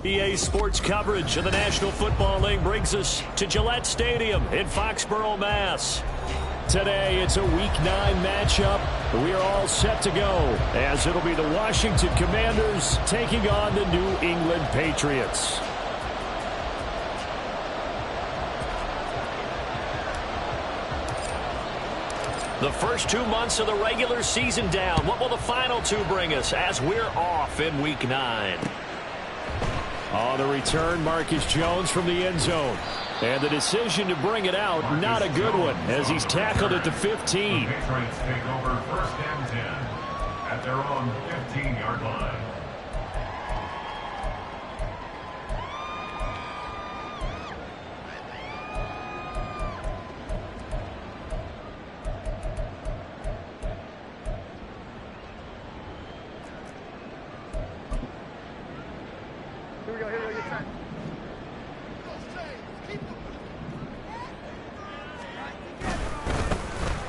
EA Sports coverage of the National Football League brings us to Gillette Stadium in Foxborough, Mass. Today, it's a Week 9 matchup. We are all set to go, as it'll be the Washington Commanders taking on the New England Patriots. The first 2 months of the regular season down. What will the final 2 bring us as we're off in Week 9? On the return, Marcus Jones from the end zone. And the decision to bring it out, not a good one, as he's tackled at the 15. The Patriots take over first and 10 at their own 15-yard line.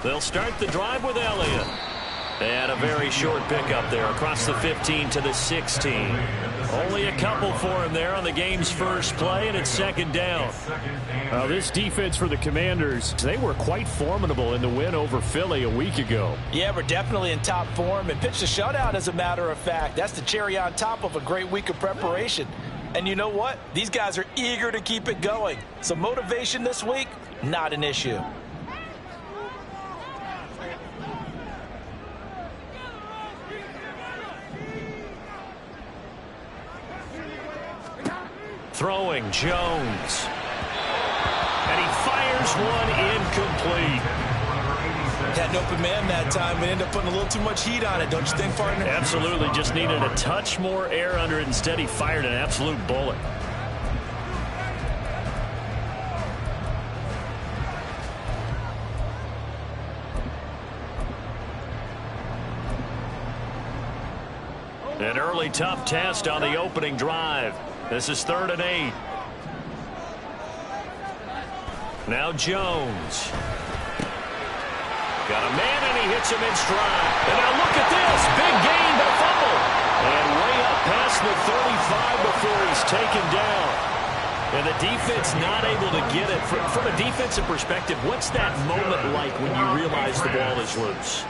They'll start the drive with Elliott. And a very short pickup there across the 15 to the 16. Only a couple for him there on the game's first play, and it's second down. This defense for the Commanders, they were quite formidable in the win over Philly a week ago. Yeah, we're definitely in top form and pitched a shutout, as a matter of fact. That's the cherry on top of a great week of preparation. And you know what? These guys are eager to keep it going. So motivation this week, not an issue. Throwing Jones. And he fires one incomplete. Had an open man that time. We ended up putting a little too much heat on it, don't you think, partner? Absolutely. Just needed a touch more air under it. Instead, he fired an absolute bullet. An early tough test on the opening drive. This is 3rd and 8. Now Jones. Got a man, and he hits him in stride. And now look at this. Big gain, but a fumble. And way up past the 35 before he's taken down. And the defense not able to get it. From a defensive perspective, what's that moment like when you realize the ball is loose?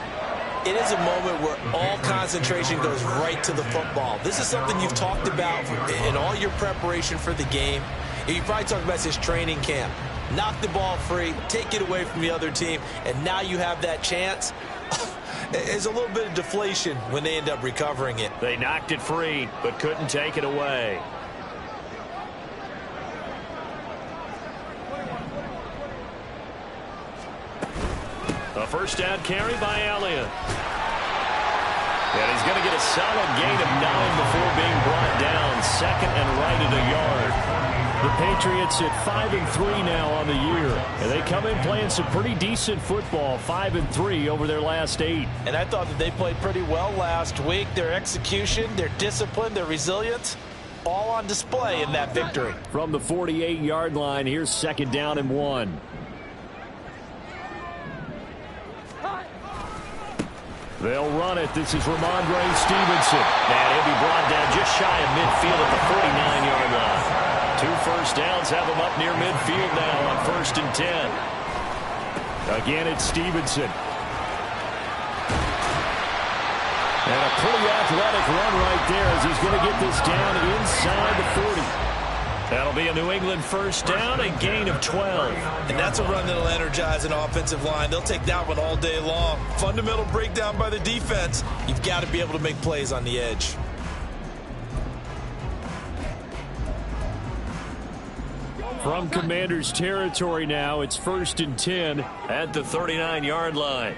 It is a moment where all concentration goes right to the football. This is something you've talked about in all your preparation for the game. You probably talked about this training camp. Knock the ball free, take it away from the other team, and now you have that chance. There's a little bit of deflation when they end up recovering it. They knocked it free, but couldn't take it away. A first down carry by Elliott. And he's going to get a solid gain of 9 before being brought down. Second and right at a yard. The Patriots at 5-3 now on the year. And they come in playing some pretty decent football, 5-3 over their last 8. And I thought that they played pretty well last week. Their execution, their discipline, their resilience, all on display in that victory. From the 48-yard line, here's 2nd down and 1. They'll run it. This is Ramondre Stevenson. And he'll be brought down just shy of midfield at the 49-yard line. 2 first downs have him up near midfield now on 1st and 10. Again, it's Stevenson. And a pretty athletic run right there as he's going to get this down inside the 40. That'll be a New England first down, a gain of 12. And that's a run that'll energize an offensive line. They'll take that one all day long. Fundamental breakdown by the defense. You've got to be able to make plays on the edge. From Commanders territory now, it's 1st and 10 at the 39-yard line.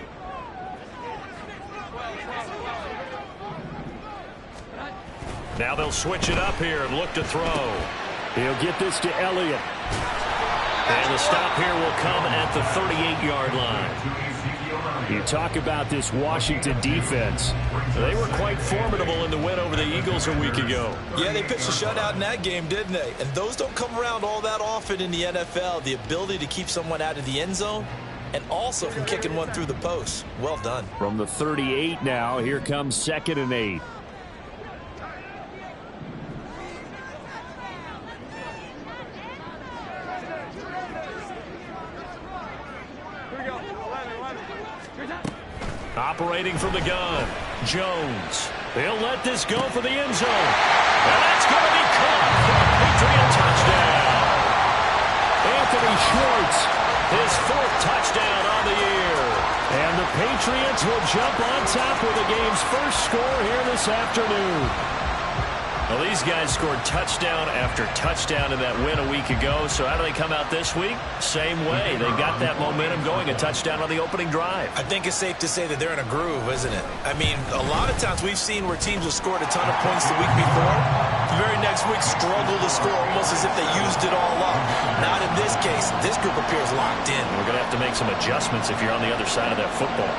Now they'll switch it up here and look to throw. He'll get this to Elliott. And the stop here will come at the 38-yard line. You talk about this Washington defense. They were quite formidable in the win over the Eagles a week ago. Yeah, they pitched a shutout in that game, didn't they? And those don't come around all that often in the NFL. The ability to keep someone out of the end zone and also from kicking one through the post. Well done. From the 38 now, here comes 2nd and 8. Operating from the gun, Jones. They'll let this go for the end zone. And that's going to be caught for a Patriot touchdown. Anthony Schwartz, his 4th touchdown on the year. And the Patriots will jump on top with the game's first score here this afternoon. Well, these guys scored touchdown after touchdown in that win a week ago. So how do they come out this week? Same way. They got that momentum going, a touchdown on the opening drive. I think it's safe to say that they're in a groove, isn't it? I mean, a lot of times we've seen where teams have scored a ton of points the week before. The very next week struggle to score almost as if they used it all up. Not in this case. This group appears locked in. We're going to have to make some adjustments if you're on the other side of that football.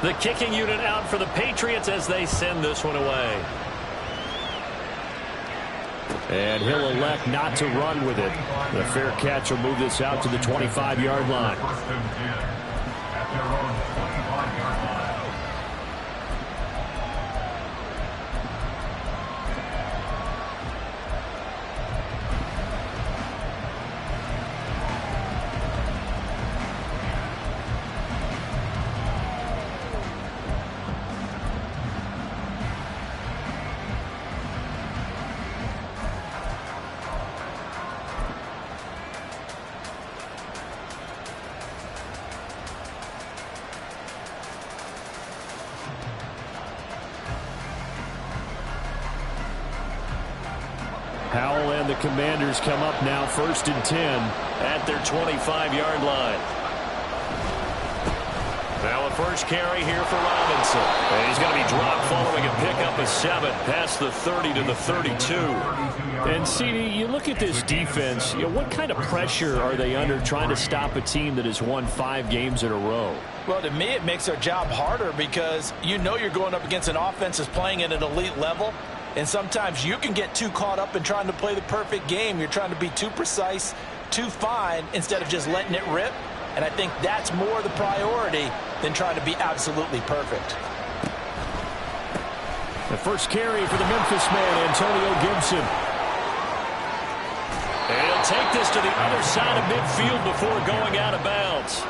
The kicking unit out for the Patriots as they send this one away. And he'll elect not to run with it. The fair catch will move this out to the 25-yard line. First and 10 at their own 25-yard line. Howell and the Commanders come up now 1st and 10 at their 25-yard line. Now a first carry here for Robinson. And he's going to be dropped following a pickup of 7 past the 30 to the 32. And CD, you look at this defense, what kind of pressure are they under trying to stop a team that has won 5 games in a row? Well, to me, it makes their job harder because you know you're going up against an offense that's playing at an elite level. And sometimes you can get too caught up in trying to play the perfect game. You're trying to be too precise, too fine, instead of just letting it rip. And I think that's more the priority than trying to be absolutely perfect. The first carry for the Memphis man, Antonio Gibson. And he'll take this to the other side of midfield before going out of bounds.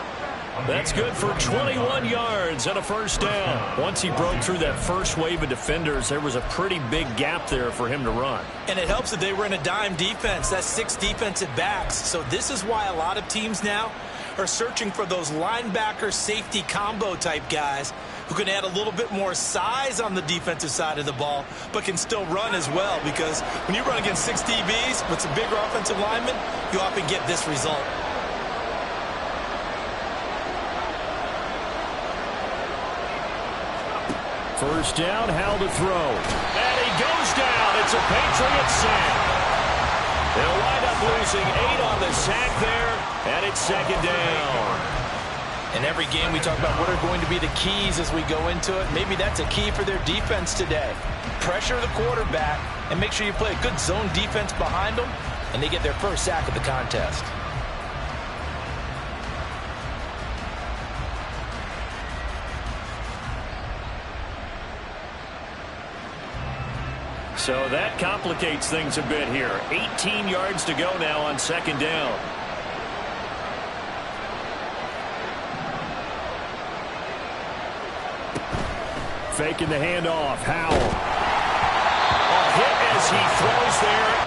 That's good for 21 yards and a first down. Once he broke through that first wave of defenders, there was a pretty big gap there for him to run. And it helps that they were in a dime defense. That's 6 defensive backs. So this is why a lot of teams now are searching for those linebacker safety combo type guys who can add a little bit more size on the defensive side of the ball, but can still run as well, because when you run against 6 DBs with some bigger offensive linemen, you often get this result. First down, Howell to throw. And he goes down. It's a Patriots sack. They'll wind up losing 8 on the sack there, and it's 2nd down. In every game we talk about what are going to be the keys as we go into it. Maybe that's a key for their defense today. Pressure the quarterback and make sure you play a good zone defense behind them, and they get their first sack of the contest. So that complicates things a bit here. 18 yards to go now on 2nd down. Faking the handoff. Howell. A hit as he throws there.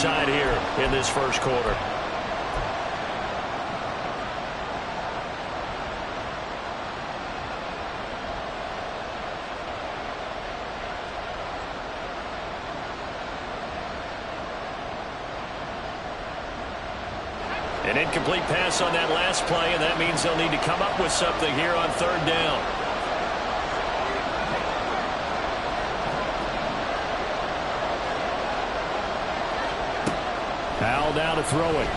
side here in this first quarter. An incomplete pass on that last play, and that means they'll need to come up with something here on third down. Powell down to throw it.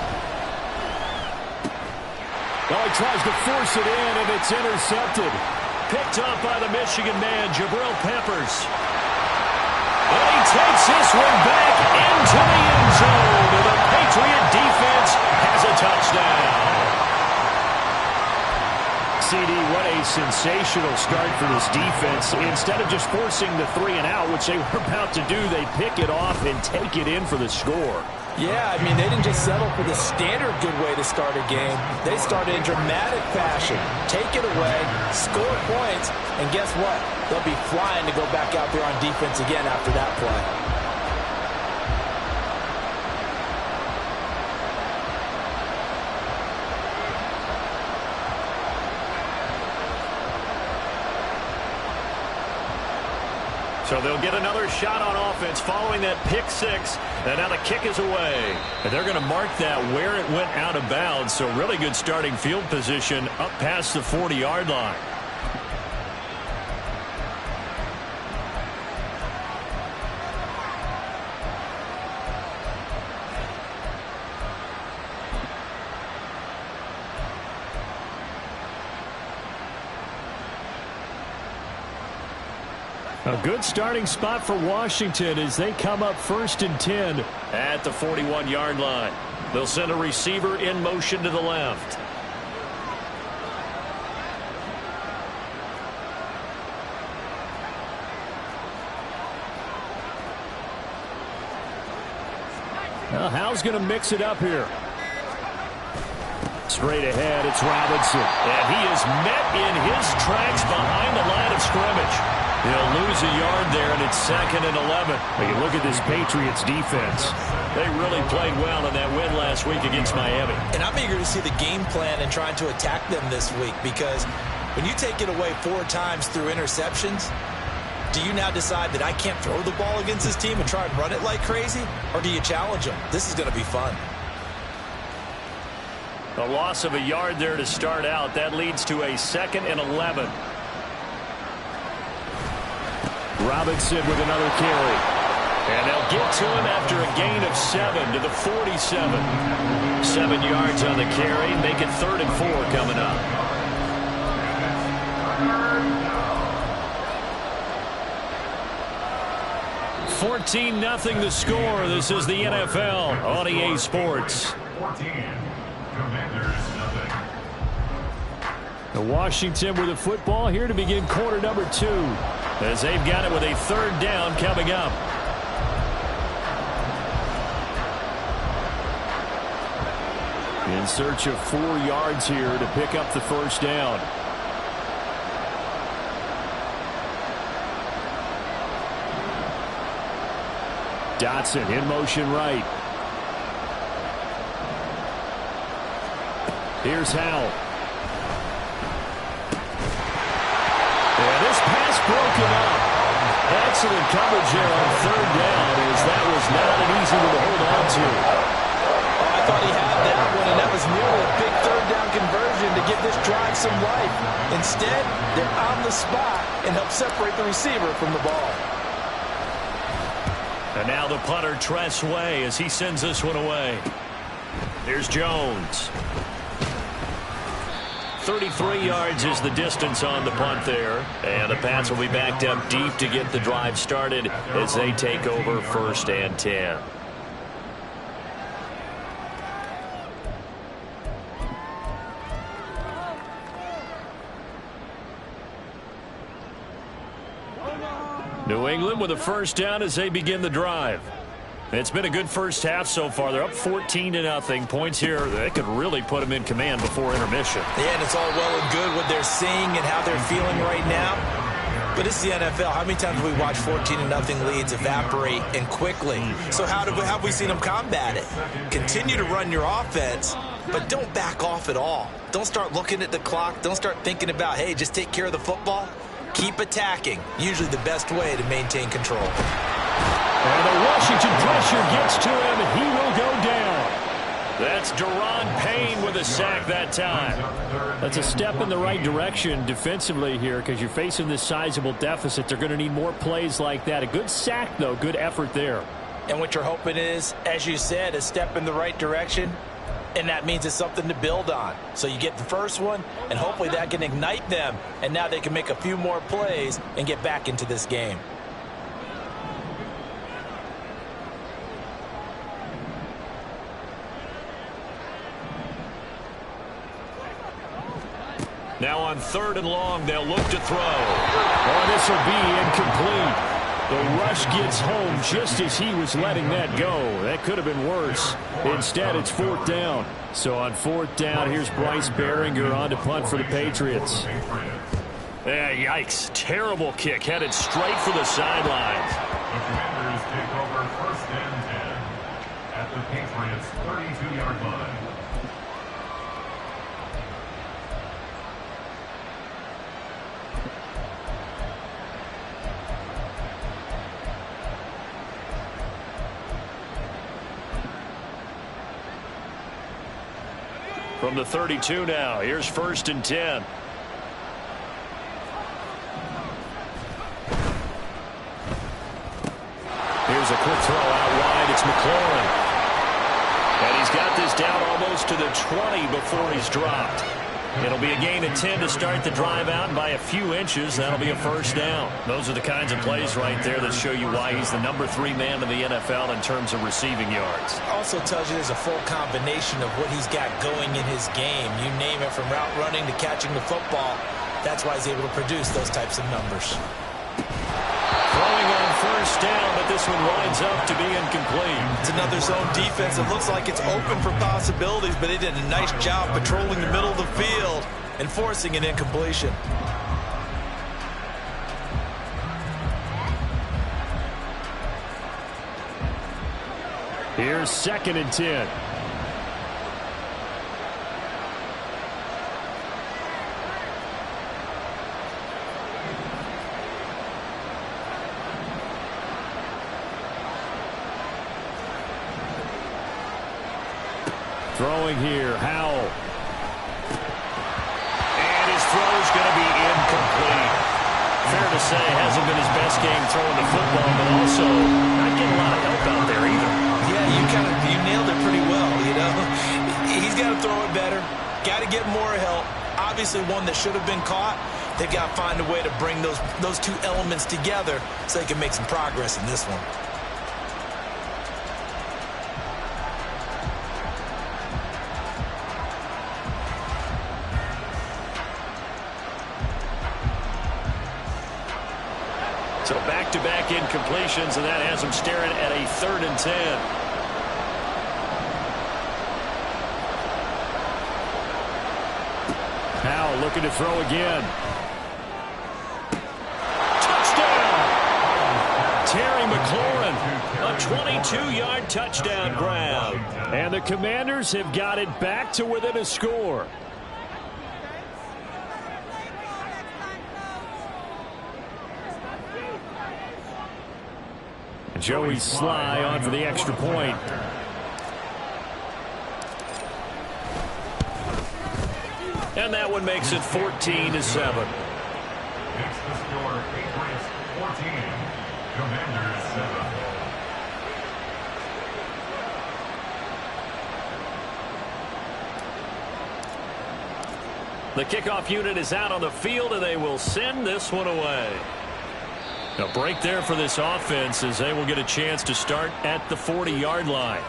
Oh, he tries to force it in, and it's intercepted. Picked up by the Michigan man, Jabril Peppers. And he takes this one back into the end zone. And the Patriot defense has a touchdown. CD, what a sensational start for this defense. Instead of just forcing the 3-and-out, which they were about to do, they pick it off and take it in for the score. Yeah, I mean, they didn't just settle for the standard good way to start a game. They started in dramatic fashion. Take it away, score points, and guess what? They'll be flying to go back out there on defense again after that play. So they'll get another shot on offense following that pick six. And now the kick is away. And they're going to mark that where it went out of bounds. So really good starting field position up past the 40-yard line. A good starting spot for Washington as they come up 1st and 10 at the 41-yard line. They'll send a receiver in motion to the left. Well, Howell's going to mix it up here. Straight ahead, it's Robinson. And he is met in his tracks behind the line of scrimmage. He'll lose a yard there, and it's 2nd and 11. You look at this Patriots defense. They really played well in that win last week against Miami. And I'm eager to see the game plan and trying to attack them this week, because when you take it away 4 times through interceptions, do you now decide that I can't throw the ball against this team and try and run it like crazy? Or do you challenge them? This is going to be fun. A loss of a yard there to start out. That leads to a 2nd and 11. Robinson with another carry. And they'll get to him after a gain of 7 to the 47. 7 yards on the carry. Make it 3rd and 4 coming up. $14-0 the score. This is the NFL on EA Sports. 14. Commanders, nothing. The Washington with the football here to begin quarter number 2. As they've got it with a 3rd down coming up. In search of 4 yards here to pick up the 1st down. Dotson in motion right. Here's Howell. And this pass broken up. Excellent coverage here on 3rd down, as that was not an easy one to hold on to. Oh, I thought he had that one, and that was nearly a big 3rd down conversion to give this drive some life. Instead, they're on the spot and help separate the receiver from the ball. And now the punter, Tress Way, as he sends this one away. Here's Jones. 33 yards is the distance on the punt there. And the Pats will be backed up deep to get the drive started as they take over 1st and 10. New England with a 1st down as they begin the drive. It's been a good first half so far. They're up 14-0. Points here that could really put them in command before intermission. Yeah, and it's all well and good what they're seeing and how they're feeling right now. But it's the NFL. How many times have we watched 14-0 leads evaporate and quickly? So how have we seen them combat it? Continue to run your offense, but don't back off at all. Don't start looking at the clock. Don't start thinking about, hey, just take care of the football. Keep attacking. Usually the best way to maintain control. And the Washington pressure gets to him, and he will go down. That's Daron Payne with a sack that time. That's a step in the right direction defensively here because you're facing this sizable deficit. They're going to need more plays like that. A good sack, though. Good effort there. And what you're hoping is, as you said, a step in the right direction, and that means it's something to build on. So you get the first one, and hopefully that can ignite them, and now they can make a few more plays and get back into this game. Now on 3rd and long, they'll look to throw. Oh, this will be incomplete. The rush gets home just as he was letting that go. That could have been worse. Instead, it's 4th down. So on 4th down, here's Bryce Behringer on to punt for the Patriots. Yeah, yikes. Terrible kick headed straight for the sidelines. The Commanders take over 1st and 10 at the Patriots' 32-yard line. From the 32 now, here's 1st and 10. Here's a quick throw out wide. It's McLaurin. And he's got this down almost to the 20 before he's dropped. It'll be a gain of 10 to start the drive out, and by a few inches, that'll be a 1st down. Those are the kinds of plays right there that show you why he's the number 3 man in the NFL in terms of receiving yards. Also tells you there's a full combination of what he's got going in his game. You name it, from route running to catching the football. That's why he's able to produce those types of numbers. Throwing on 1st down, but this one winds up to be incomplete. It's another zone defense. It looks like it's open for possibilities, but they did a nice job patrolling the middle of the field and forcing an incompletion. Here's 2nd and 10. Throwing here, Howell. And his throw's going to be incomplete. Fair to say, hasn't been his best game throwing the football, but also not getting a lot of help out there either. Yeah, you nailed it pretty well, you know. He's got to throw it better. Got to get more help. Obviously one that should have been caught. They've got to find a way to bring those two elements together so they can make some progress in this one. So back-to-back incompletions, and that has him staring at a 3rd and 10. Howell looking to throw again. Touchdown! Terry McLaurin, a 22-yard touchdown grab. And the Commanders have got it back to within a score. Joey Sly on for the extra point. And that one makes it 14-7. It's the score, Patriots 14, Commanders 7. The kickoff unit is out on the field, and they will send this one away. A break there for this offense as they will get a chance to start at the 40-yard line.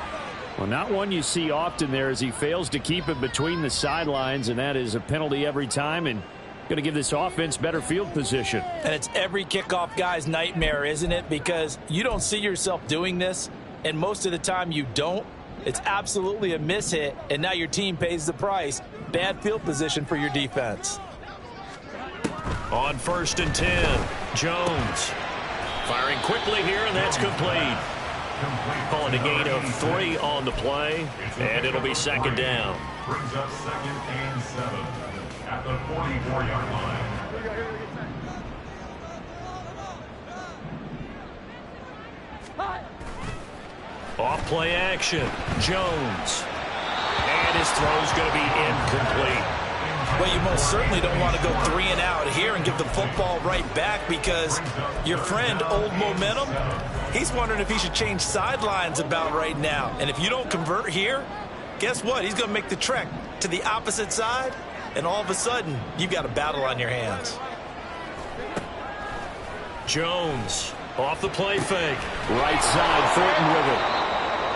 Well, not one you see often there as he fails to keep it between the sidelines, and that is a penalty every time and going to give this offense better field position. And it's every kickoff guy's nightmare, isn't it? Because you don't see yourself doing this, and most of the time you don't. It's absolutely a mishit, and now your team pays the price. Bad field position for your defense. On 1st and 10. Jones firing quickly here, and that's complete. Calling a gain of 3 on the play, and it'll be second down. Brings up 2nd and 7 at the 44-yard line. Off play action. Jones. And his throw's going to be incomplete. Well, you most certainly don't want to go 3 and out here and give the football right back, because your friend, Old Momentum, he's wondering if he should change sidelines about right now. And if you don't convert here, guess what? He's going to make the trek to the opposite side, and all of a sudden, you've got a battle on your hands. Jones off the play fake. Right side, Thornton with it.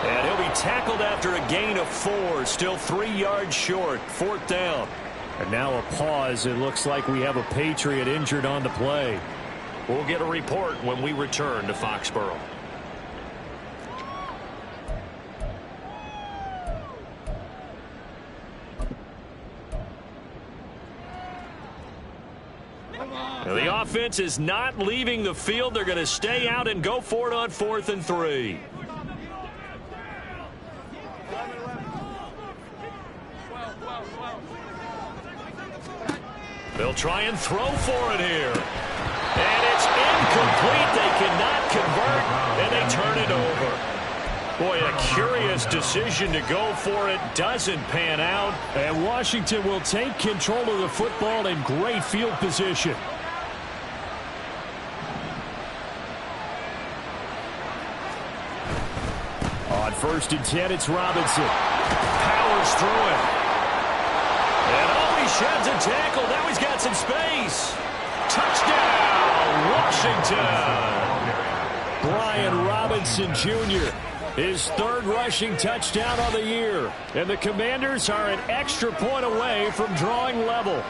And he'll be tackled after a gain of 4. Still 3 yards short. 4th down. And now a pause. It looks like we have a Patriot injured on the play. We'll get a report when we return to Foxborough. Now the offense is not leaving the field. They're going to stay out and go for it on 4th and 3. They'll try and throw for it here. And it's incomplete. They cannot convert, and they turn it over. Boy, a curious decision to go for it. Doesn't pan out. And Washington will take control of the football in great field position. On 1st and 10, it's Robinson. Powers through it. And he sheds a tackle. Now he's got some space. Touchdown, Washington. Brian Robinson Jr., his 3rd rushing touchdown of the year. And the Commanders are an extra point away from drawing level.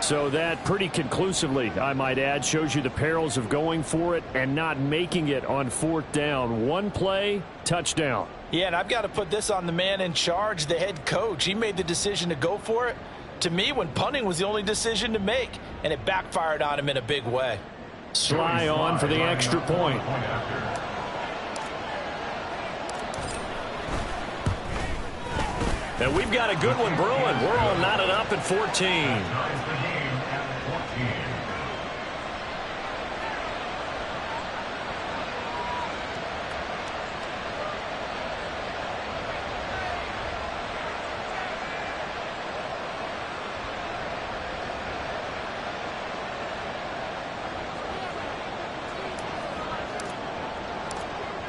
So that pretty conclusively, I might add, shows you the perils of going for it and not making it on 4th down. 1 play, touchdown. Yeah, and I've got to put this on the man in charge, the head coach. He made the decision to go for it. To me, when punting was the only decision to make, and it backfired on him in a big way. Sly on for the extra point. And we've got a good one brewing. We're all knotted up at 14.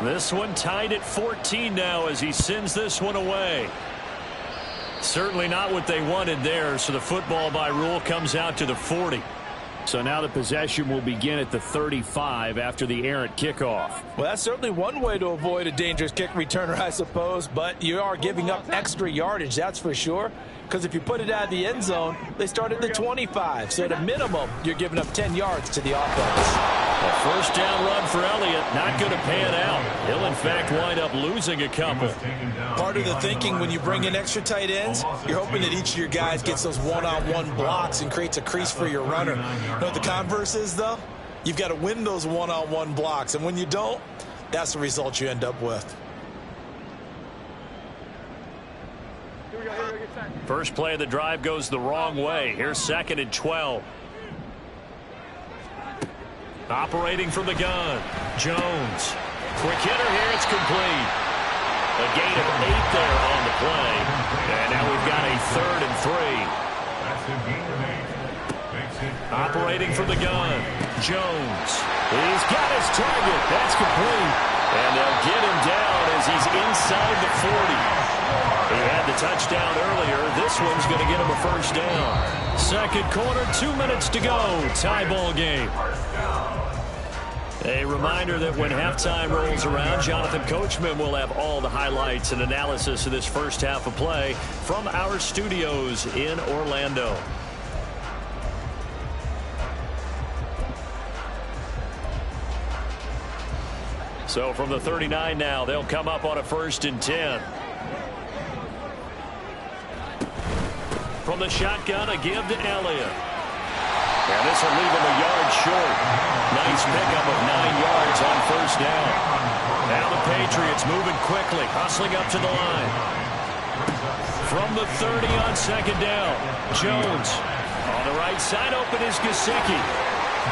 This one tied at 14 now as he sends this one away. Certainly not what they wanted there, so the football by rule comes out to the 40. So now the possession will begin at the 35 after the errant kickoff. Well, that's certainly one way to avoid a dangerous kick returner, I suppose, but you are giving up extra yardage, that's for sure. Because if you put it out of the end zone, they start at the 25. So at a minimum, you're giving up 10 yards to the offense. A 1st down run for Elliott, not going to pan out. He'll, in fact, wind up losing a couple. Part of the thinking when you bring in extra tight ends, you're hoping that each of your guys gets those one-on-one blocks and creates a crease for your runner. You know what the converse is, though? You've got to win those one-on-one blocks. And when you don't, that's the result you end up with. First play of the drive goes the wrong way. Here's 2nd and 12. Operating from the gun. Jones. Quick hitter here. It's complete. A gain of 8 there on the play. And now we've got a 3rd and 3. Operating from the gun. Jones. He's got his target. That's complete. And they'll get him down as he's inside the 40. He had the touchdown earlier. This one's going to get him a 1st down. 2nd quarter, 2 minutes to go. Tie ball game. A reminder that when halftime rolls around, Jonathan Coachman will have all the highlights and analysis of this first half of play from our studios in Orlando. So from the 39 now, they'll come up on a 1st and 10. From the shotgun, a give to Elliott. And this will leave him a yard short. Nice pickup of 9 yards on first down. Now the Patriots moving quickly, hustling up to the line. From the 30 on second down, Jones. On the right side, open is Gesicki.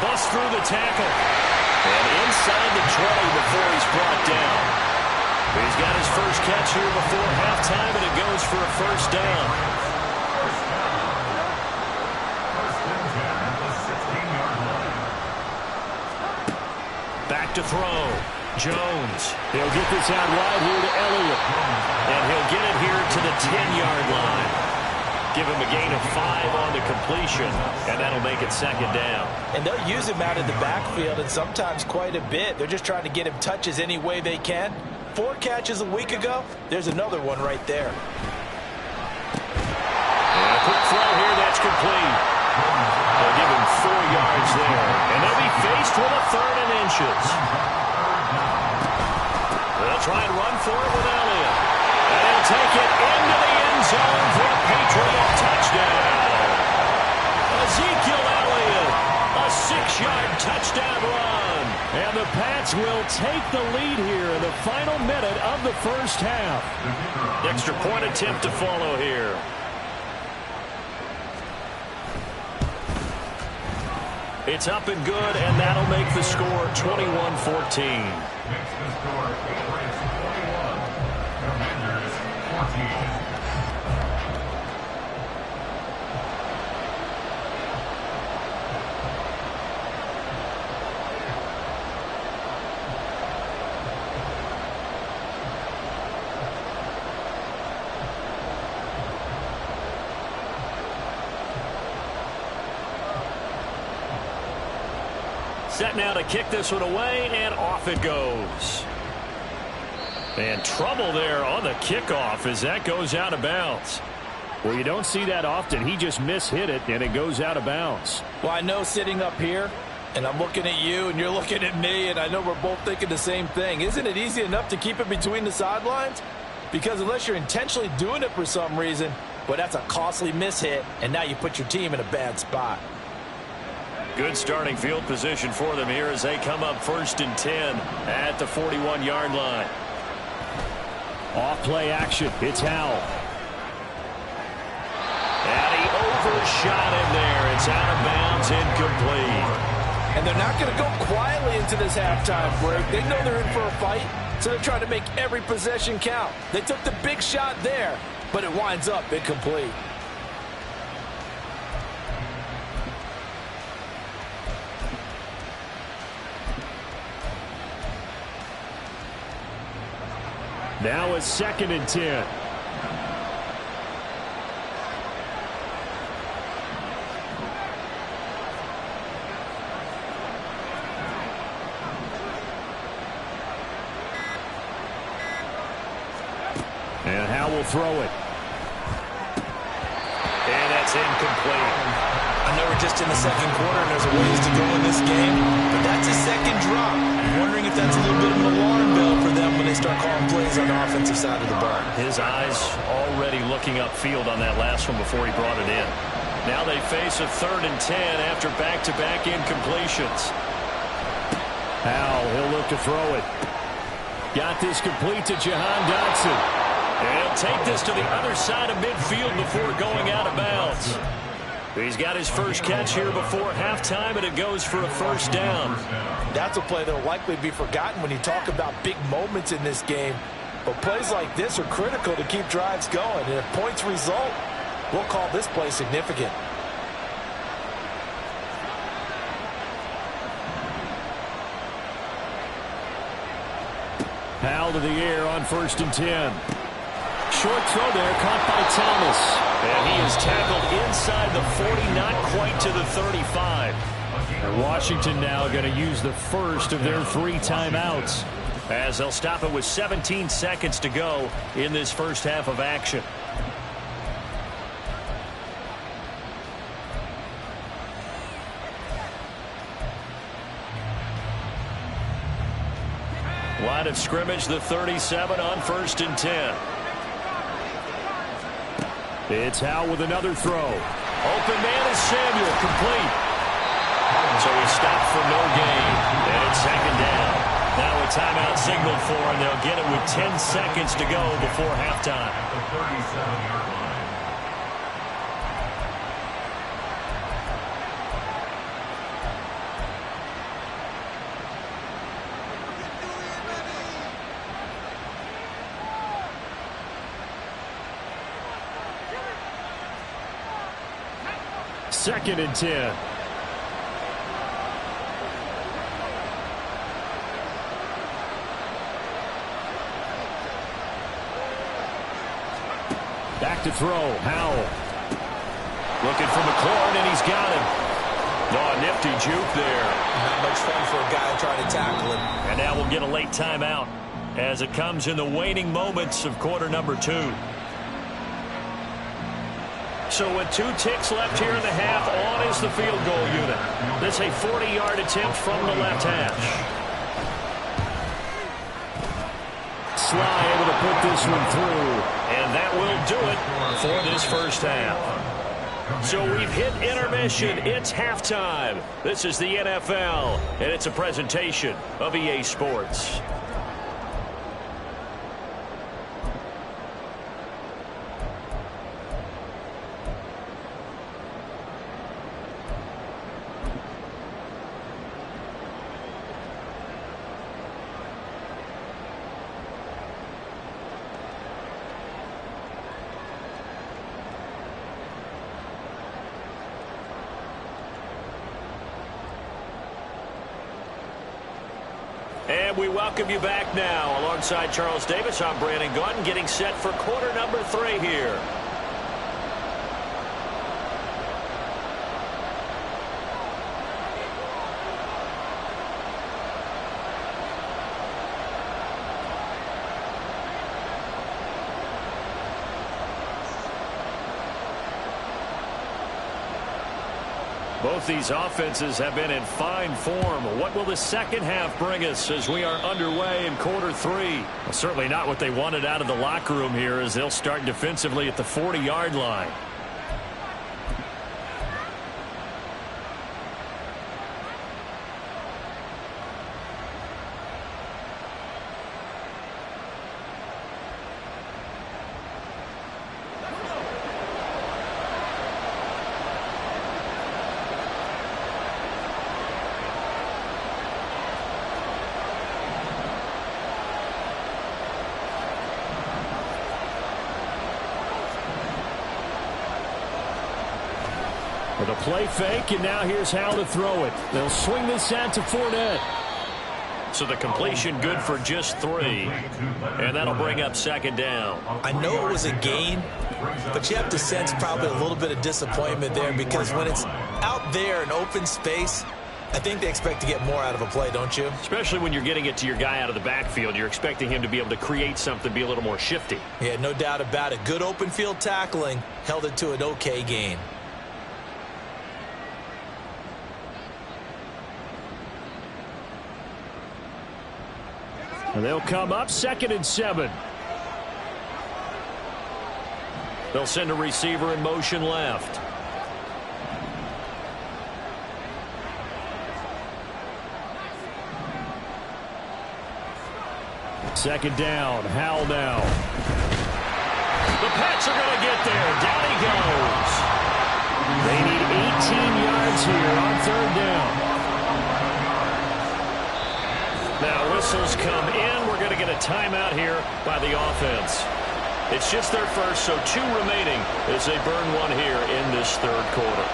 Busts through the tackle. And inside the 20 before he's brought down. He's got his first catch here before halftime, and it goes for a first down. Back to throw. Jones. He'll get this out wide here to Elliott. And he'll get it here to the 10-yard line. Give him a gain of 5 on the completion, and that'll make it second down. And they'll use him out of the backfield, and sometimes quite a bit. They're just trying to get him touches any way they can. 4 catches a week ago. There's another one right there. And a quick throw here, that's complete. They'll give him 4 yards there, and they'll be faced with a 3rd and inches. They'll try and run for it with Elliott. And he'll take it into the end zone for a Patriot touchdown. Ezekiel Elliott, a 6-yard touchdown run. And the Pats will take the lead here in the final minute of the first half. Extra point attempt to follow here. It's up and good, and that'll make the score 21-14. Set now to kick this one away, and off it goes. And trouble there on the kickoff as that goes out of bounds. Well, you don't see that often. He just mishit it, and it goes out of bounds. Well, I know sitting up here, and I'm looking at you, and you're looking at me, and I know we're both thinking the same thing. Isn't it easy enough to keep it between the sidelines? Because unless you're intentionally doing it for some reason, well, that's a costly mishit, and now you put your team in a bad spot. Good starting field position for them here as they come up 1st and 10 at the 41-yard line. Off play action. It's Howell. And he overshot him there. It's out of bounds, incomplete. And they're not going to go quietly into this halftime break. They know they're in for a fight, so they're trying to make every possession count. They took the big shot there, but it winds up incomplete. Now it's 2nd and 10. And Howell will throw it. And that's incomplete. I know we're just in the second quarter and there's a ways to go in this game, but that's a second drop. I'm wondering if that's a little bit of an alarm bell for them when they start calling plays on the offensive side of the ball. His eyes already looking upfield on that last one before he brought it in. Now they face a 3rd and 10 after back-to-back incompletions. Howell, he'll look to throw it. Got this complete to Jahan Dotson. And he'll take this to the other side of midfield before going out of bounds. He's got his first catch here before halftime, and it goes for a first down. That's a play that will likely be forgotten when you talk about big moments in this game. But plays like this are critical to keep drives going. And if points result, we'll call this play significant. Howell to the air on 1st and 10. Short throw there, caught by Thomas. And he is tackled inside the 40, not quite to the 35. And Washington now going to use the first of their 3 timeouts, as they'll stop it with 17 seconds to go in this first half of action. Line of scrimmage, the 37 on 1st and 10. It's Howell with another throw. Open man is Samuel, complete. So he stopped for no gain. And it's second down. Now a timeout signaled for, and they'll get it with 10 seconds to go before halftime. At the 37-yard line. Second and 10. Back to throw. Howell. Looking for McLaurin, and he's got him. Oh, a nifty juke there. Not much fun for a guy trying to tackle him. And now we'll get a late timeout as it comes in the waning moments of quarter number 2. So with 2 ticks left here in the half, on is the field goal unit. This a 40-yard attempt from the left hash. Sly able to put this one through, and that will do it for this first half. So we've hit intermission. It's halftime. This is the NFL, and it's a presentation of EA Sports. And we welcome you back now. Alongside Charles Davis, I'm Brandon Gaudin, getting set for quarter number 3 here. Both these offenses have been in fine form. What will the second half bring us as we are underway in quarter 3? Well, certainly not what they wanted out of the locker room here, as they'll start defensively at the 40-yard line. With a play fake, and now here's how to throw it. They'll swing this out to Fournette. So the completion good for just 3. And that'll bring up second down. I know it was a gain, but you have to sense probably a little bit of disappointment there, because when it's out there in open space, I think they expect to get more out of a play, don't you? Especially when you're getting it to your guy out of the backfield. You're expecting him to be able to create something, be a little more shifty. Yeah, no doubt about it. Good open field tackling held it to an okay gain. And they'll come up second and 7. They'll send a receiver in motion left. Second down. Howell now. The Pats are going to get there. Down he goes. They need 18 yards here on third down. Now whistles come in. We're going to get a timeout here by the offense. It's just their first, so 2 remaining as they burn 1 here in this third quarter.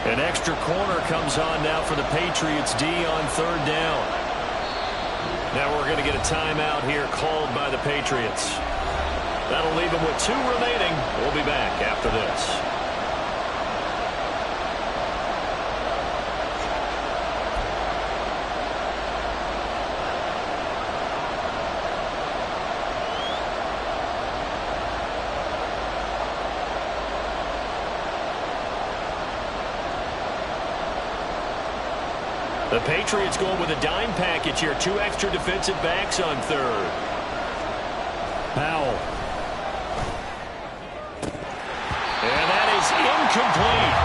An extra corner comes on now for the Patriots D on third down. Now we're going to get a timeout here called by the Patriots. That'll leave them with 2 remaining. We'll be back after this. The Patriots going with a dime package here. 2 extra defensive backs on third. Powell. And that is incomplete.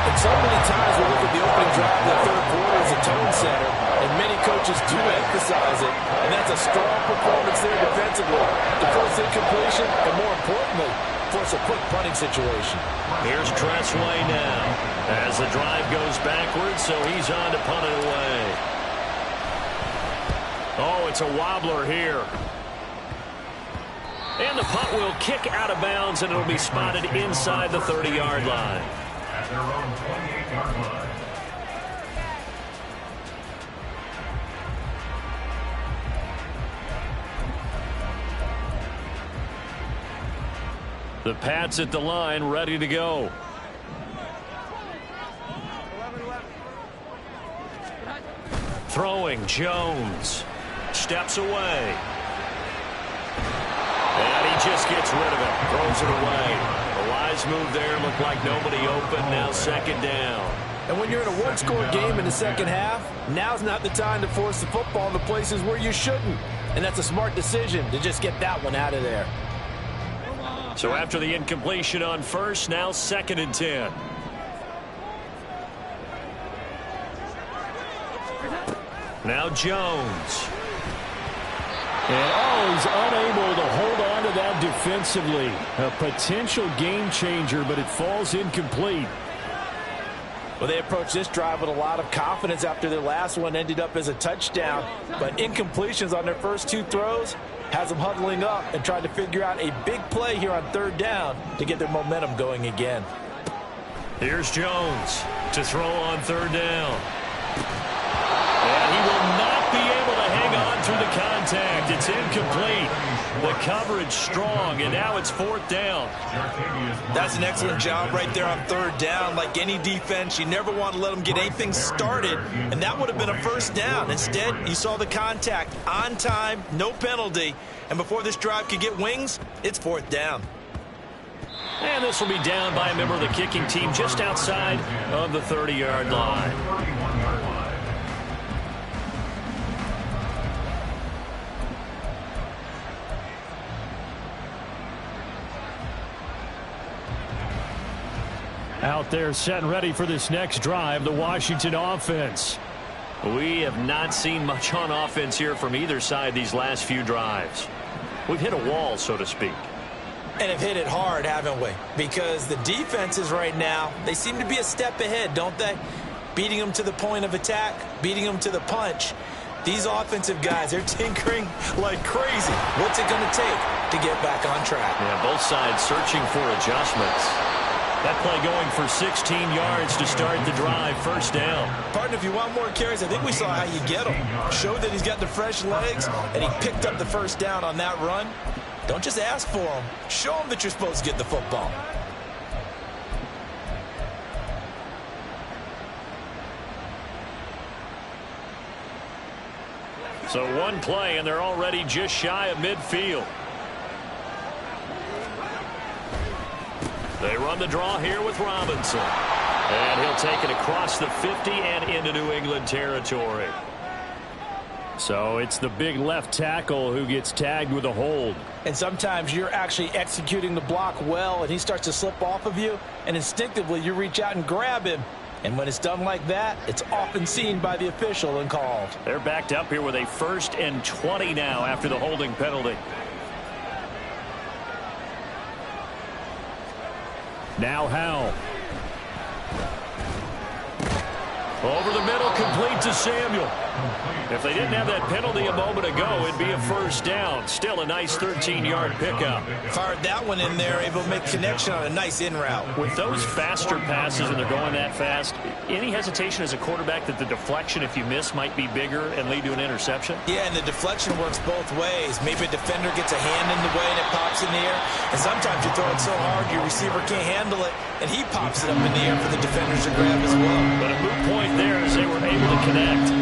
And so many times we look at the opening drive of the third quarter as a tone setter, and many coaches do emphasize it, and that's a strong performance there defensively to force incompletion, and more importantly, force a quick punting situation. Here's Tressway now as the drive goes backwards, so he's on to punt it away. Oh, it's a wobbler here. And the punt will kick out of bounds, and it'll be spotted inside the 30-yard line. At their own 28-yard line. The Pats at the line, ready to go. Throwing, Jones. Steps away. And he just gets rid of it. Throws it away. A wise move there. Looked like nobody open. Now second down. And when you're in a one-score game in the second half, now's not the time to force the football in the places where you shouldn't. And that's a smart decision to just get that one out of there. So after the incompletion on first, now 2nd and 10. Now Jones. And he's unable to hold on to that defensively. A potential game changer, but it falls incomplete. Well, they approached this drive with a lot of confidence after their last one ended up as a touchdown. But incompletions on their first 2 throws has them huddling up and trying to figure out a big play here on 3rd down to get their momentum going again. Here's Jones to throw on 3rd down. And he will not be able to hang on through the contact. It's incomplete. The coverage strong, and now it's 4th down. That's an excellent job right there on 3rd down. Like any defense, you never want to let them get anything started, and that would have been a 1st down. Instead, you saw the contact on time, no penalty, and before this drive could get wings, it's 4th down. And this will be down by a member of the kicking team just outside of the 30-yard line. Out there set and ready for this next drive, the Washington offense. We have not seen much on offense here from either side these last few drives. We've hit a wall, so to speak. And have hit it hard, haven't we? Because the defenses right now, they seem to be a step ahead, don't they? Beating them to the point of attack, beating them to the punch. These offensive guys, they're tinkering like crazy. What's it going to take to get back on track? Yeah, both sides searching for adjustments. That play going for 16 yards to start the drive. 1st down. Partner, if you want more carries, I think we saw how you get him. Show that he's got the fresh legs, and he picked up the 1st down on that run. Don't just ask for him. Show him that you're supposed to get the football. So one play, and they're already just shy of midfield. They run the draw here with Robinson. And he'll take it across the 50 and into New England territory. So it's the big left tackle who gets tagged with a hold. And sometimes you're actually executing the block well, and he starts to slip off of you, and instinctively you reach out and grab him. And when it's done like that, it's often seen by the official and called. They're backed up here with a 1st and 20 now after the holding penalty. Now Howell. Over the middle, complete to Samuel. If they didn't have that penalty a moment ago, it'd be a 1st down. Still a nice 13-yard pickup. Fired that one in there, able to make connection on a nice in route. With those faster passes and they're going that fast, any hesitation as a quarterback that the deflection, if you miss, might be bigger and lead to an interception? Yeah, and the deflection works both ways. Maybe a defender gets a hand in the way and it pops in the air. And sometimes you throw it so hard your receiver can't handle it, and he pops it up in the air for the defenders to grab as well. But a moot point there as they were able to connect.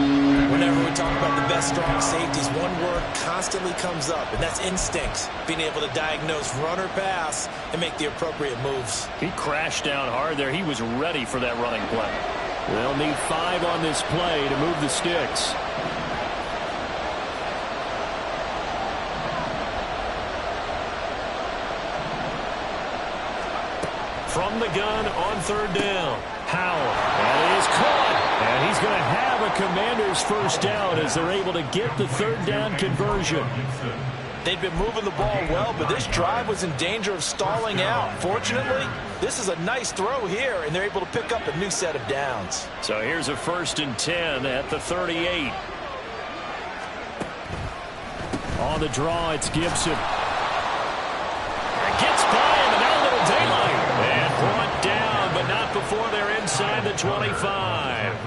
Whenever we talk about the best strong safeties, one word constantly comes up, and that's instincts. Being able to diagnose run or pass and make the appropriate moves. He crashed down hard there. He was ready for that running play. They'll need 5 on this play to move the sticks. From the gun on 3rd down. Howell. That is caught. And he's going to have a Commander's first down as they're able to get the 3rd down conversion. They've been moving the ball well, but this drive was in danger of stalling out. Fortunately, this is a nice throw here, and they're able to pick up a new set of downs. So here's a 1st and 10 at the 38. On the draw, it's Gibson. Gets by him, and now a little daylight. And brought down, but not before they're inside the 25.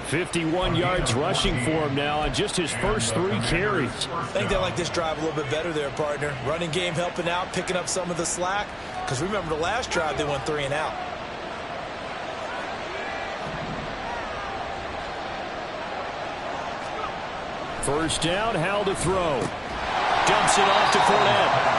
51 yards rushing for him now on just his first 3 carries. I think they like this drive a little bit better there, partner. Running game helping out, picking up some of the slack. Because remember the last drive, they went 3 and out. First down, Howell to throw. Dumps it off to Fournette.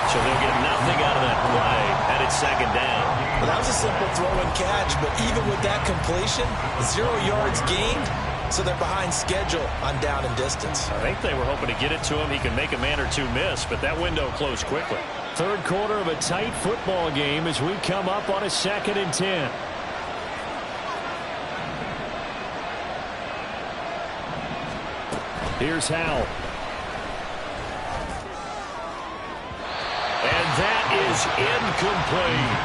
So they'll get nothing out of that play, and it's 2nd down. Well, that was a simple throw and catch, but even with that completion, 0 yards gained, so they're behind schedule on down and distance. I think they were hoping to get it to him. He could make a man or 2 miss, but that window closed quickly. 3rd quarter of a tight football game as we come up on a 2nd and 10. Here's Howell. And that is incomplete.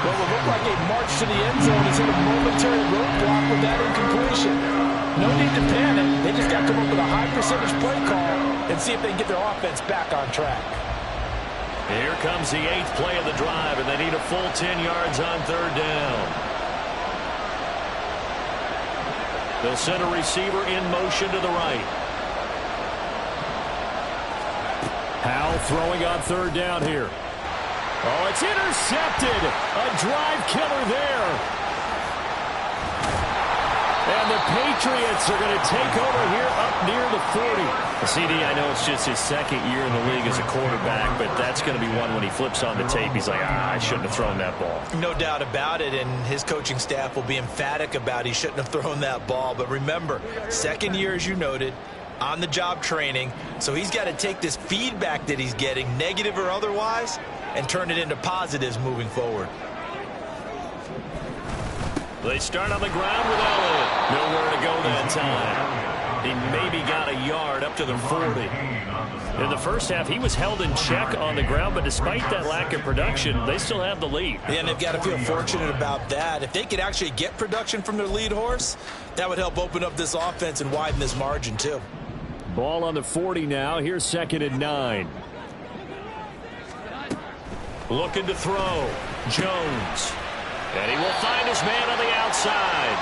Well, it looked like a march to the end zone. He's hit a momentary roadblock with that incompletion. No need to panic. They just got to come up with a high percentage play call and see if they can get their offense back on track. Here comes the 8th play of the drive, and they need a full 10 yards on 3rd down. They'll send a receiver in motion to the right. Howell throwing on 3rd down here. Oh, it's intercepted. A drive killer there. And the Patriots are going to take over here up near the 40. CD, I know it's just his 2nd year in the league as a quarterback, but that's going to be one when he flips on the tape. He's like, I shouldn't have thrown that ball. No doubt about it, and his coaching staff will be emphatic about he shouldn't have thrown that ball. But remember, 2nd year, as you noted, on-the-job training, so he's got to take this feedback that he's getting, negative or otherwise, and turn it into positives moving forward. They start on the ground with Elliott. Nowhere to go that time. He maybe got a yard up to the 40. In the first half, he was held in check on the ground, but despite that lack of production, they still have the lead. Yeah, and they've got to feel fortunate about that. If they could actually get production from their lead horse, that would help open up this offense and widen this margin too. Ball on the 40 now. Here's 2nd and 9. Looking to throw. Jones. And he will find his man on the outside.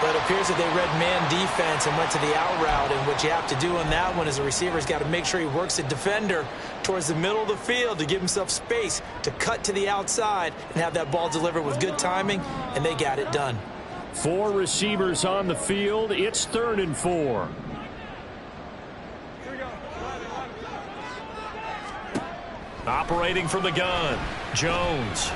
But it appears that they read man defense and went to the out route, and what you have to do on that one is the receiver's got to make sure he works the defender towards the middle of the field to give himself space to cut to the outside and have that ball delivered with good timing, and they got it done. 4 receivers on the field. It's 3rd and 4. Operating from the gun, Jones.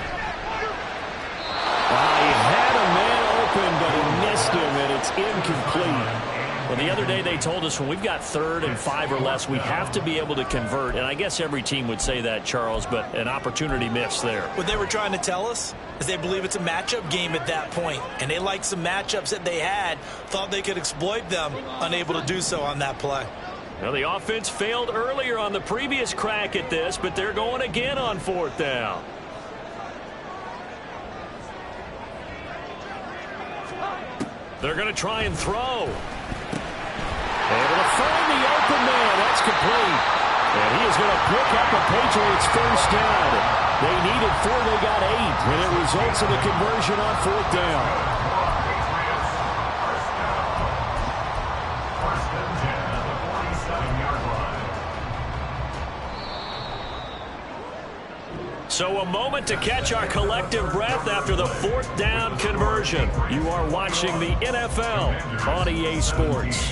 He had a man open, but he missed him, and it's incomplete. Well, the other day they told us when we've got 3rd and 5 or less, we have to be able to convert. And I guess every team would say that, Charles, but an opportunity missed there. What they were trying to tell us is they believe it's a matchup game at that point, and they liked some matchups that they had, thought they could exploit them, unable to do so on that play. Well, the offense failed earlier on the previous crack at this, but they're going again on 4th down. They're going to try and throw. Able to find the open man. That's complete. And he is going to pick up the Patriots' first down. They needed 4, they got 8. And it results in a conversion on 4th down. So a moment to catch our collective breath after the 4th down conversion. You are watching the NFL on EA Sports.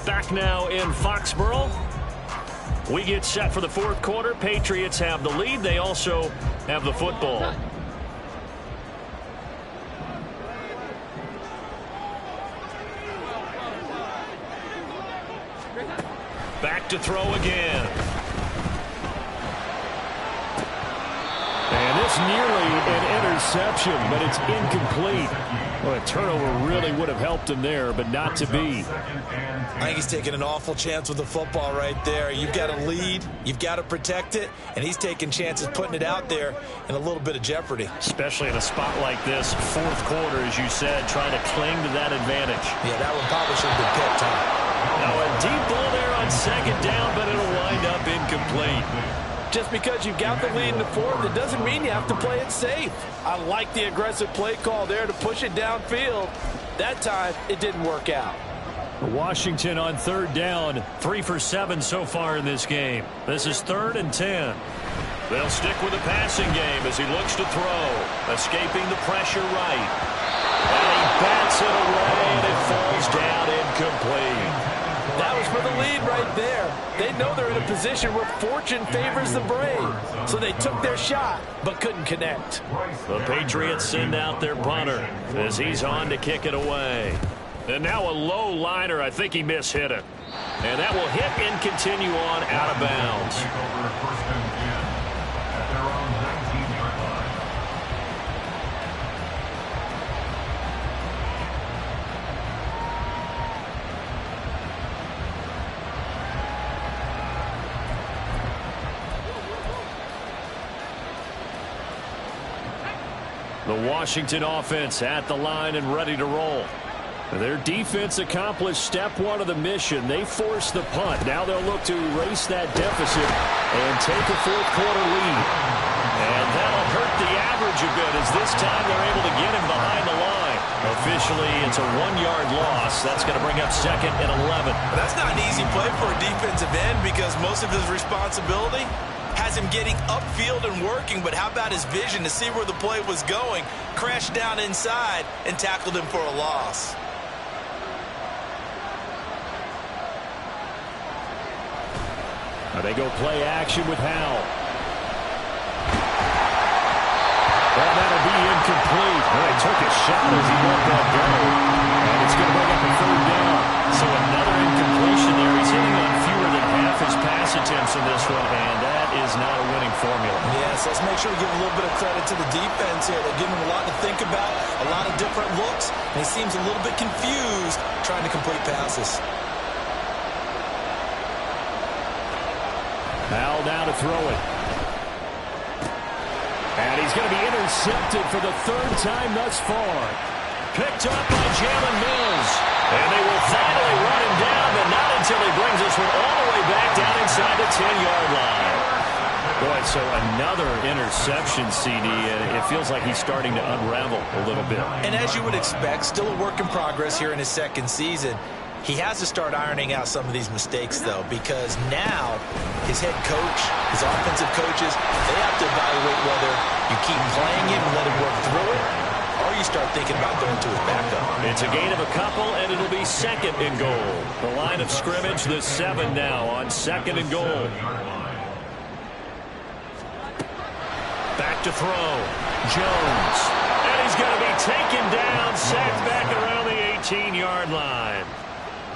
Back now in Foxborough. We get set for the 4th quarter. Patriots have the lead. They also have the football. Back to throw again. And this nearly an interception, but it's incomplete. Well, a turnover really would have helped him there, but not to be. I think he's taking an awful chance with the football right there. You've got to lead, you've got to protect it, and he's taking chances putting it out there in a little bit of jeopardy. Especially in a spot like this, fourth quarter, as you said, trying to cling to that advantage. Yeah, that one probably should have been picked, huh? Now a deep ball there on second down, but it'll wind up incomplete. Just because you've got the lead in the fourth, it doesn't mean you have to play it safe. I like the aggressive play call there to push it downfield. That time, it didn't work out. Washington on third down. 3 for 7 so far in this game. This is 3rd and 10. They'll stick with the passing game as he looks to throw. Escaping the pressure right. And he bats it away, and it falls down incomplete. That was for the lead right there. They know they're in a position where fortune favors the brave. So they took their shot, but couldn't connect. The Patriots send out their punter as he's on to kick it away. And now a low liner. I think he mishit it. And that will hit and continue on out of bounds. The Washington offense at the line and ready to roll. Their defense accomplished step one of the mission. They forced the punt. Now they'll look to erase that deficit and take a fourth quarter lead. And that'll hurt the average a bit as this time they're able to get him behind the line. Officially, it's a 1-yard loss. That's going to bring up 2nd and 11. That's not an easy play for a defensive end because most of his responsibility has him getting upfield and working, but how about his vision to see where the play was going, crashed down inside, and tackled him for a loss. Now they go play action with Howell. Well, that'll be incomplete. Well, he took a shot as he let that go. And it's going to bring up a 3rd down. So another incompletion there. He's hitting on fewer than half his pass attempts in this one, and that is not a winning formula. Yes, let's make sure we give a little bit of credit to the defense here. They're giving him a lot to think about, a lot of different looks, and he seems a little bit confused trying to complete passes. Howell now to throw it. And he's going to be intercepted for the 3rd time thus far. Picked up by Jalen Mills. And they will finally run him down, but not until he brings this one all the way back down inside the 10-yard line. Boy, so another interception, CD, and it feels like he's starting to unravel a little bit. And as you would expect, still a work in progress here in his 2nd season. He has to start ironing out some of these mistakes, though, because now his head coach, his offensive coaches, they have to evaluate whether you keep playing him and let him work through it, or you start thinking about going to his backup. It's a gain of a couple, and it'll be 2nd and goal. The line of scrimmage, the 7 now on 2nd and goal. Back to throw. Jones. And he's going to be taken down, sacked back around the 18-yard line.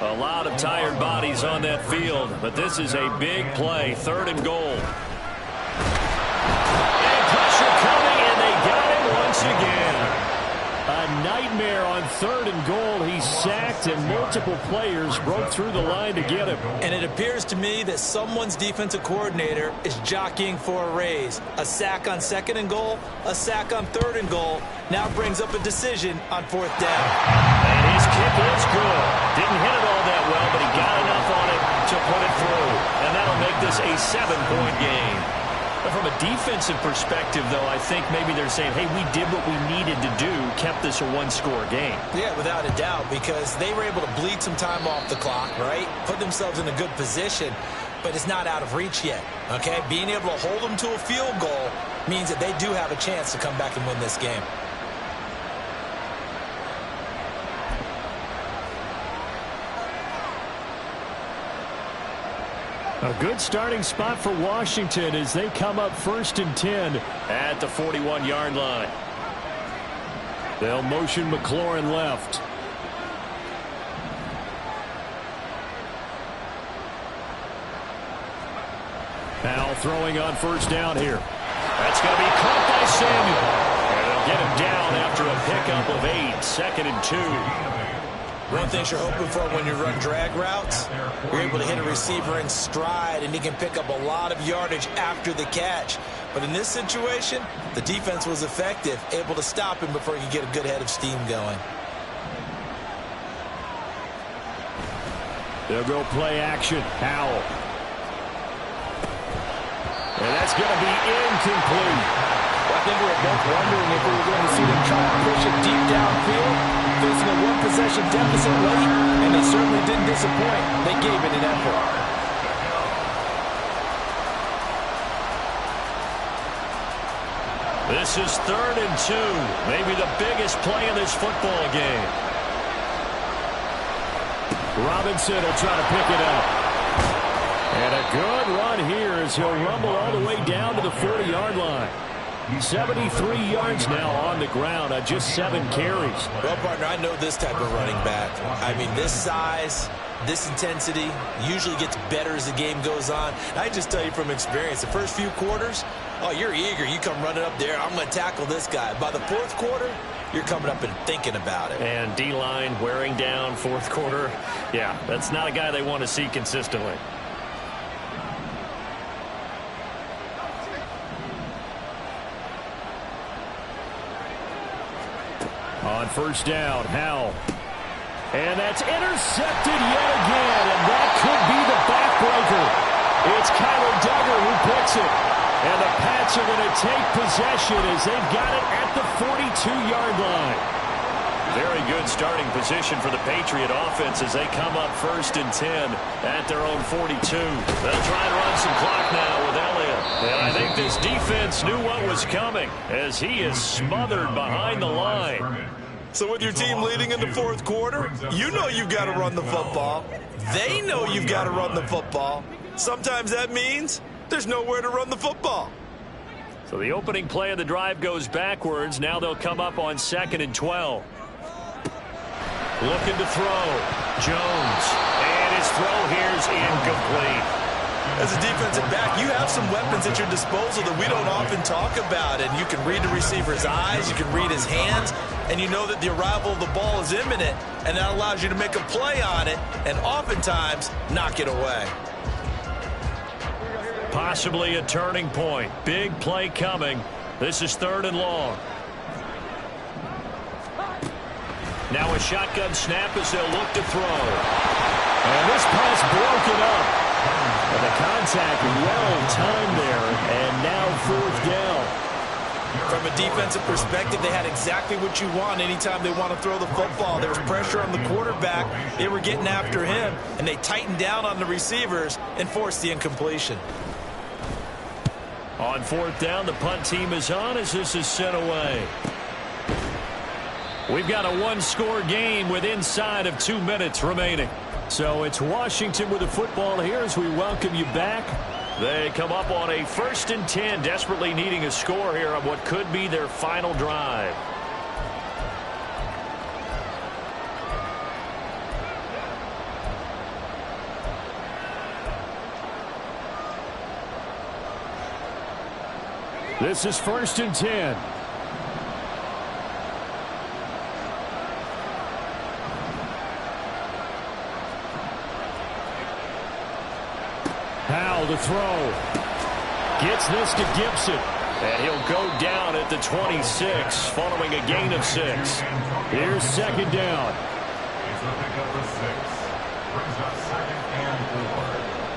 A lot of tired bodies on that field, but this is a big play. 3rd and goal. And pressure coming, and they got him once again. A nightmare on 3rd and goal. He's sacked, and multiple players broke through the line to get him. And it appears to me that someone's defensive coordinator is jockeying for a raise. A sack on 2nd and goal, a sack on 3rd and goal. Now brings up a decision on 4th down. And his kick was good. Didn't hit it all that well, but he got enough on it to put it through. And that'll make this a 7-point game. But from a defensive perspective, though, I think maybe they're saying, hey, we did what we needed to do, kept this a 1-score game. Yeah, without a doubt, because they were able to bleed some time off the clock, right? Put themselves in a good position, but it's not out of reach yet, okay? Being able to hold them to a field goal means that they do have a chance to come back and win this game. A good starting spot for Washington as they come up 1st and 10 at the 41-yard line. They'll motion McLaurin left. throwing on first down here. That's going to be caught by Samuel. And they'll get him down after a pickup of 8, 2nd and 2. One thing you're hoping for when you run drag routes, you're able to hit a receiver in stride, and he can pick up a lot of yardage after the catch. But in this situation, the defense was effective, able to stop him before he could get a good head of steam going. They'll go play action. Howell. And that's going to be incomplete. Well, I think we were both wondering if we were going to see them try to push it deep downfield, facing a one-possession deficit late, and they certainly didn't disappoint. They gave it an effort. This is 3rd and 2, maybe the biggest play in this football game. Robinson will try to pick it up. And a good run here as he'll rumble all the way down to the 40-yard line. 73 yards now on the ground on just 7 carries. Well, partner, I know this type of running back. I mean, this size, this intensity usually gets better as the game goes on. I just tell you from experience, the first few quarters, oh, you're eager. You come running up there, I'm going to tackle this guy. By the 4th quarter, you're coming up and thinking about it. And D-line wearing down 4th quarter. Yeah, that's not a guy they want to see consistently. On first down, Howell. And that's intercepted yet again, and that could be the backbreaker. It's Kyler Duggar who picks it. And the Pats are going to take possession as they've got it at the 42-yard line. Very good starting position for the Patriot offense as they come up 1st and 10 at their own 42. They'll try and run some clock now with Elliott. And I think this defense knew what was coming as he is smothered behind the line. So with your team leading in the 4th quarter, you know you've got to run the football. They know you've got to run the football. Sometimes that means there's nowhere to run the football. So the opening play of the drive goes backwards. Now they'll come up on 2nd and 12. Looking to throw. Jones. And his throw here's incomplete. As a defensive back, you have some weapons at your disposal that we don't often talk about. And you can read the receiver's eyes, you can read his hands, and you know that the arrival of the ball is imminent, and that allows you to make a play on it and oftentimes knock it away. Possibly a turning point. Big play coming. This is 3rd and long. Now a shotgun snap as they'll look to throw. And this pass broken up. And the contact well-timed there, and now 4th down. From a defensive perspective, they had exactly what you want anytime they want to throw the football. There was pressure on the quarterback. They were getting after him, and they tightened down on the receivers and forced the incompletion. On 4th down, the punt team is on as this is sent away. We've got a 1-score game with inside of 2 minutes remaining. So it's Washington with the football here as we welcome you back. They come up on a 1st and 10, desperately needing a score here on what could be their final drive. This is 1st and 10. Howell to throw. Gets this to Gibson. And he'll go down at the 26 following a gain of 6. Here's 2nd down. It's a pickup of 6. Brings up 2nd and 4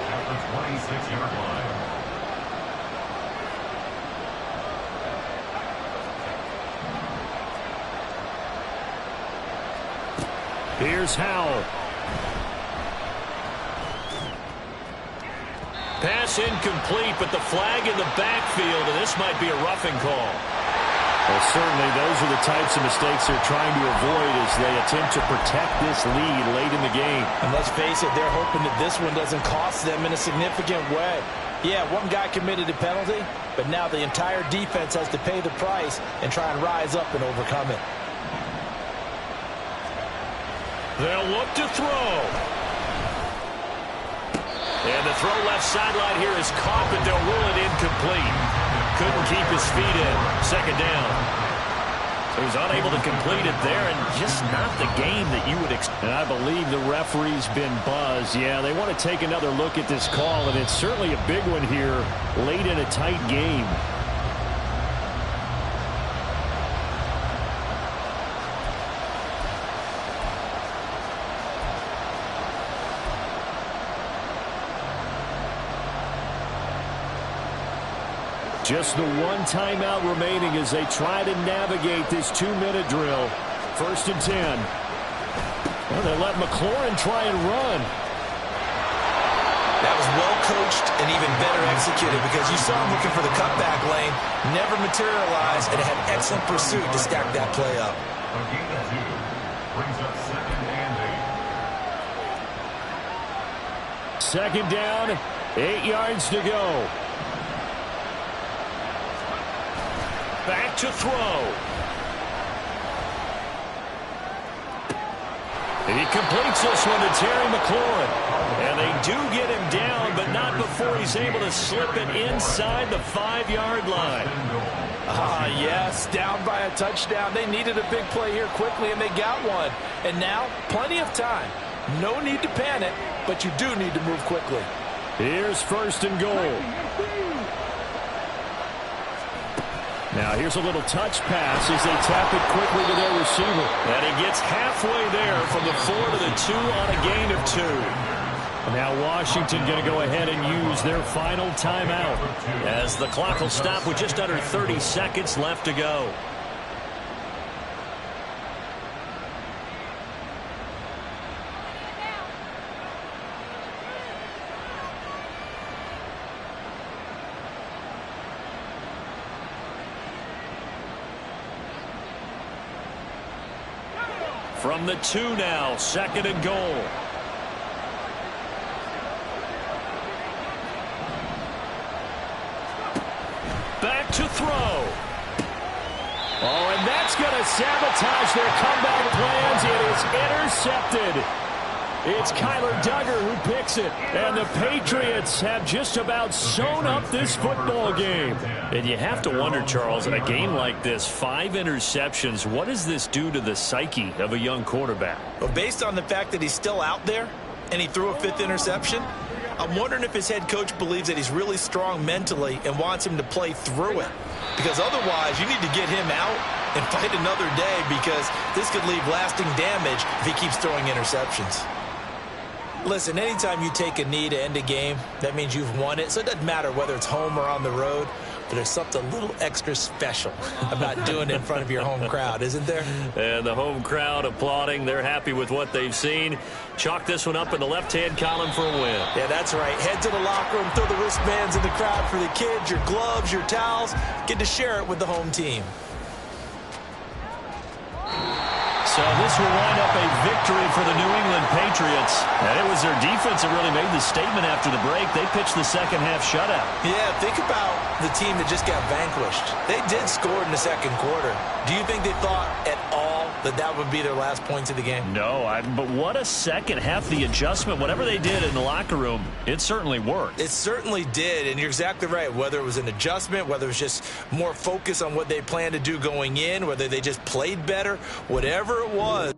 at the 26-yard line. Here's Howell. Pass incomplete, but the flag in the backfield, and this might be a roughing call. Well, certainly those are the types of mistakes they're trying to avoid as they attempt to protect this lead late in the game. And let's face it, they're hoping that this one doesn't cost them in a significant way. Yeah, one guy committed a penalty, but now the entire defense has to pay the price and try and rise up and overcome it. They'll look to throw. And the throw left sideline here is caught, but they'll rule it incomplete. Couldn't keep his feet in. Second down. So he's unable to complete it there, and just not the game that you would expect. And I believe the referee's been buzzed. Yeah, they want to take another look at this call, and it's certainly a big one here late in a tight game. Just the one timeout remaining as they try to navigate this 2-minute drill. 1st and 10. Well, they let McLaurin try and run. That was well coached and even better executed because you saw him looking for the cutback lane, never materialized, and had excellent pursuit to stack that play up. A gain of 2 brings up 2nd and 2nd8. down, 8 yards to go. Back to throw. He completes this one to Terry McLaurin. And they do get him down, but not before he's able to slip it inside the 5-yard line. Yes, down by a touchdown. They needed a big play here quickly, and they got one. And now, plenty of time. No need to panic, but you do need to move quickly. Here's 1st and goal. Now here's a little touch pass as they tap it quickly to their receiver. And he gets halfway there from the 4 to the 2 on a gain of 2. Now Washington going to go ahead and use their final timeout, as the clock will stop with just under 30 seconds left to go. From the 2 now, 2nd and goal. Back to throw. Oh, and that's going to sabotage their comeback plans. It is intercepted. It's Kyler Duggar who picks it. And the Patriots have just about sewn up this football game. And you have to wonder, Charles, in a game like this, 5 interceptions, what does this do to the psyche of a young quarterback? Well, based on the fact that he's still out there and he threw a 5th interception, I'm wondering if his head coach believes that he's really strong mentally and wants him to play through it. Because otherwise, you need to get him out and fight another day, because this could leave lasting damage if he keeps throwing interceptions. Listen, anytime you take a knee to end a game, that means you've won it. So it doesn't matter whether it's home or on the road, but there's something a little extra special about doing it in front of your home crowd, isn't there? And the home crowd applauding. They're happy with what they've seen. Chalk this one up in the left-hand column for a win. Yeah, that's right. Head to the locker room, throw the wristbands in the crowd for the kids, your gloves, your towels. Get to share it with the home team. So this will wind up a victory for the New England Patriots. And it was their defense that really made the statement after the break. They pitched the second half shutout. Yeah, think about the team that just got vanquished. They did score in the 2nd quarter. Do you think they thought at all that that would be their last points of the game? No, but what a second half. The adjustment, whatever they did in the locker room, it certainly worked. It certainly did, and you're exactly right. Whether it was an adjustment, whether it was just more focus on what they planned to do going in, whether they just played better, whatever it was.